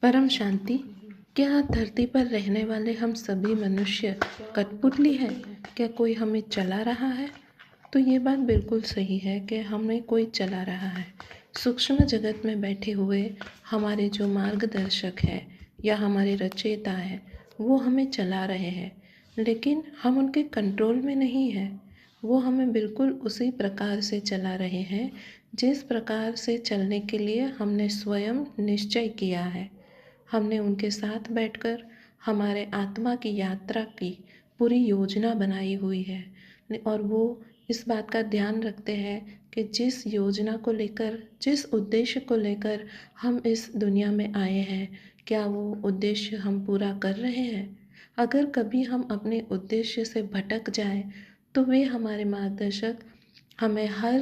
परम शांति। क्या धरती पर रहने वाले हम सभी मनुष्य कठपुतली हैं? क्या कोई हमें चला रहा है? तो ये बात बिल्कुल सही है कि हमें कोई चला रहा है। सूक्ष्म जगत में बैठे हुए हमारे जो मार्गदर्शक है या हमारे रचयिता है, वो हमें चला रहे हैं, लेकिन हम उनके कंट्रोल में नहीं हैं। वो हमें बिल्कुल उसी प्रकार से चला रहे हैं जिस प्रकार से चलने के लिए हमने स्वयं निश्चय किया है। हमने उनके साथ बैठकर हमारे आत्मा की यात्रा की पूरी योजना बनाई हुई है और वो इस बात का ध्यान रखते हैं कि जिस योजना को लेकर, जिस उद्देश्य को लेकर हम इस दुनिया में आए हैं, क्या वो उद्देश्य हम पूरा कर रहे हैं। अगर कभी हम अपने उद्देश्य से भटक जाएं, तो वे हमारे मार्गदर्शक हमें हर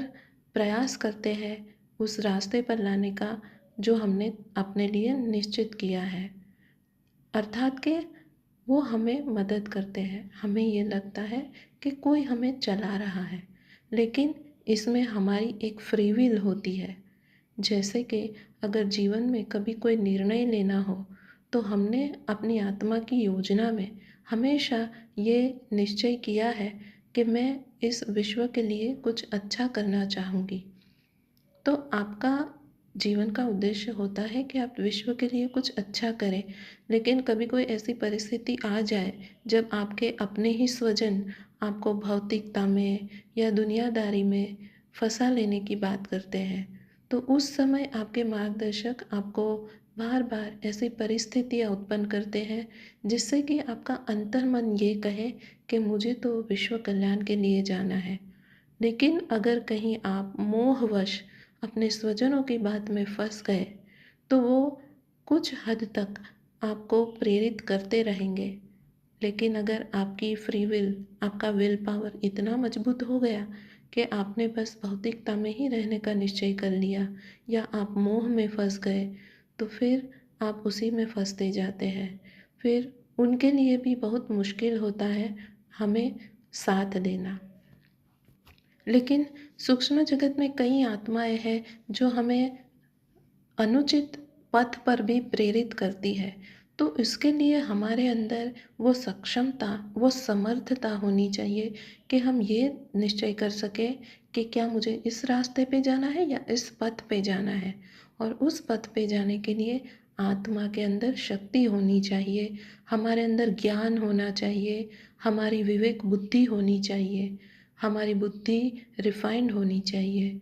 प्रयास करते हैं उस रास्ते पर लाने का जो हमने अपने लिए निश्चित किया है। अर्थात कि वो हमें मदद करते हैं। हमें ये लगता है कि कोई हमें चला रहा है, लेकिन इसमें हमारी एक फ्री विल होती है। जैसे कि अगर जीवन में कभी कोई निर्णय लेना हो, तो हमने अपनी आत्मा की योजना में हमेशा ये निश्चय किया है कि मैं इस विश्व के लिए कुछ अच्छा करना चाहूँगी। तो आपका जीवन का उद्देश्य होता है कि आप विश्व के लिए कुछ अच्छा करें, लेकिन कभी कोई ऐसी परिस्थिति आ जाए जब आपके अपने ही स्वजन आपको भौतिकता में या दुनियादारी में फंसा लेने की बात करते हैं, तो उस समय आपके मार्गदर्शक आपको बार बार ऐसी परिस्थितियाँ उत्पन्न करते हैं जिससे कि आपका अंतर्मन ये कहे कि मुझे तो विश्व कल्याण के लिए जाना है। लेकिन अगर कहीं आप मोहवश अपने स्वजनों की बात में फंस गए, तो वो कुछ हद तक आपको प्रेरित करते रहेंगे। लेकिन अगर आपकी फ्री विल, आपका विल पावर इतना मजबूत हो गया कि आपने बस भौतिकता में ही रहने का निश्चय कर लिया या आप मोह में फंस गए, तो फिर आप उसी में फंसते जाते हैं। फिर उनके लिए भी बहुत मुश्किल होता है हमें साथ देना। लेकिन सूक्ष्म जगत में कई आत्माएं हैं जो हमें अनुचित पथ पर भी प्रेरित करती है। तो इसके लिए हमारे अंदर वो सक्षमता, वो समर्थता होनी चाहिए कि हम ये निश्चय कर सकें कि क्या मुझे इस रास्ते पे जाना है या इस पथ पे जाना है। और उस पथ पे जाने के लिए आत्मा के अंदर शक्ति होनी चाहिए, हमारे अंदर ज्ञान होना चाहिए, हमारी विवेक बुद्धि होनी चाहिए, हमारी बुद्धि रिफाइंड होनी चाहिए,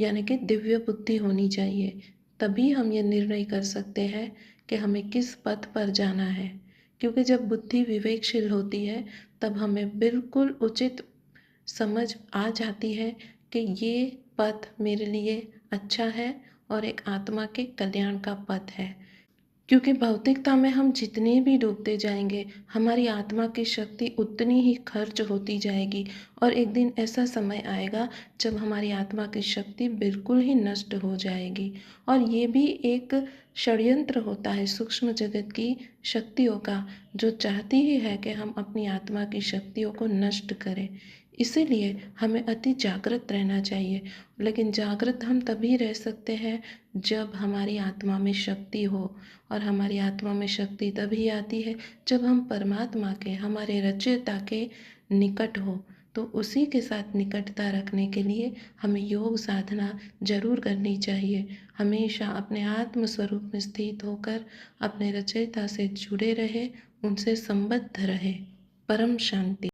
यानी कि दिव्य बुद्धि होनी चाहिए। तभी हम ये निर्णय कर सकते हैं कि हमें किस पथ पर जाना है। क्योंकि जब बुद्धि विवेकशील होती है, तब हमें बिल्कुल उचित समझ आ जाती है कि ये पथ मेरे लिए अच्छा है और एक आत्मा के कल्याण का पथ है। क्योंकि भौतिकता में हम जितने भी डूबते जाएंगे, हमारी आत्मा की शक्ति उतनी ही खर्च होती जाएगी और एक दिन ऐसा समय आएगा जब हमारी आत्मा की शक्ति बिल्कुल ही नष्ट हो जाएगी। और ये भी एक षड्यंत्र होता है सूक्ष्म जगत की शक्तियों का, जो चाहती ही है कि हम अपनी आत्मा की शक्तियों को नष्ट करें। इसीलिए हमें अति जागृत रहना चाहिए। लेकिन जागृत हम तभी रह सकते हैं जब हमारी आत्मा में शक्ति हो, और हमारी आत्मा में शक्ति तभी आती है जब हम परमात्मा के, हमारे रचयिता के निकट हो। तो उसी के साथ निकटता रखने के लिए हमें योग साधना जरूर करनी चाहिए। हमेशा अपने आत्म स्वरूप में स्थित होकर अपने रचयिता से जुड़े रहे, उनसे संबद्ध रहे। परम शांति।